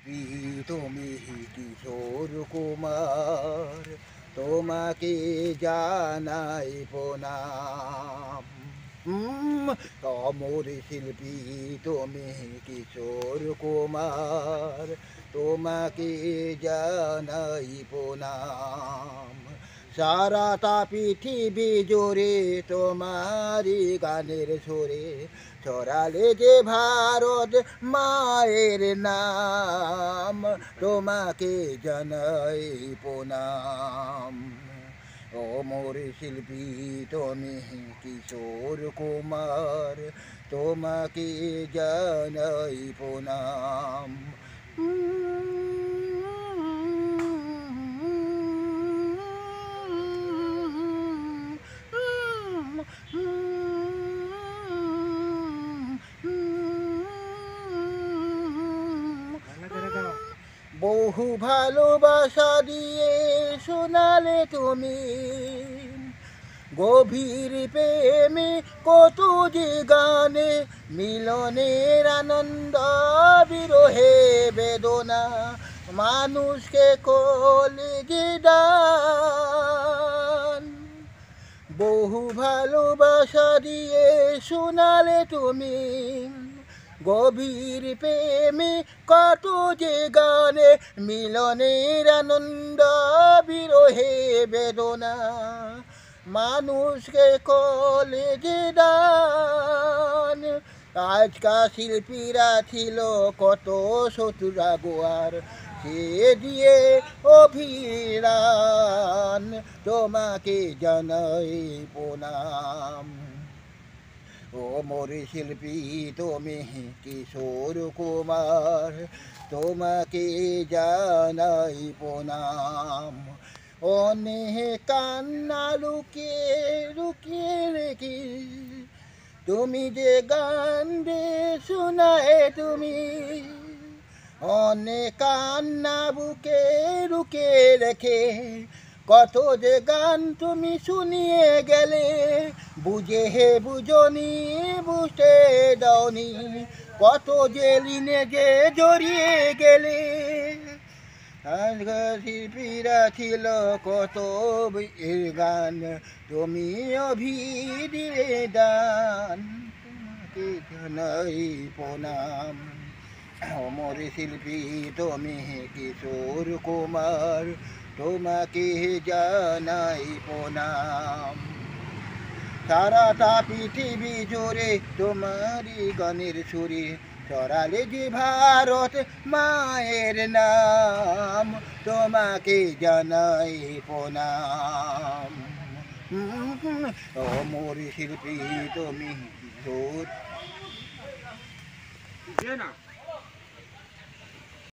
শিল্পী তুমি কিশোর কুমার, তোমাকে জানাই প্রণাম। অমর শিল্পী তুমি কিশোর কুমার, তোমাকে জানাই প্রণাম। সারাটা পৃথিবী জোরে তোমারি গানের সুরে ছড়ালে যে ভারত মায়ের নাম, তোমাকে জানাই প্রণাম। অমর শিল্পী তুমি কিশোর কুমার, তোমাকে জানাই প্রণাম। বহু ভালোবাসা দিয়ে শোনালে তুমি গভীর প্রেমে কত যে গানে, মিলনের আনন্দ বিরহে বেদনা, মানুষকে কোলে যে দান। বহু ভালোবাসা দিয়ে শোনালে তুমি গভীর প্রেমে কত যে গানে, মিলনের আনন্দ বিরহে বেদনা, মানুষকে কোলে যে দান। আজকাল শিল্পীরা ছিল কত শত্রুরা গোয়ার, সে দিয়ে অভিরান, তোমাকে জানাই প্রণাম। অমর শিল্পী তুমি কিশোর কুমার, তোমাকে জানাই প্রণাম। অনেক কান্না লুকিয়ে লুকিয়ে রেখে তুমি যে গান রে শোনায় তুমি, অনেক কান্না বুকে রুকে রেখে কত যে গান তুমি শুনিয়ে গেলে, বুঝে হে বুঝনি বুঝতে দাওনি, কত যে লিনে যে জড়িয়ে গেলে। আজকাল শিল্পীরা ছিল কত গান, তুমি অভিদিলে দান, তোমাকে জানাই প্রণাম। অমর শিল্পী তুমি কিশোর কুমার, তোমাকে জানাই প্রণাম। সারাটা পৃথিবী জোরে তোমারি গানের সুরে ছড়ালে যে ভারত মায়ের নাম, তোমাকে জানাই প্রণাম। অমর শিল্পী তুমি কিশোর।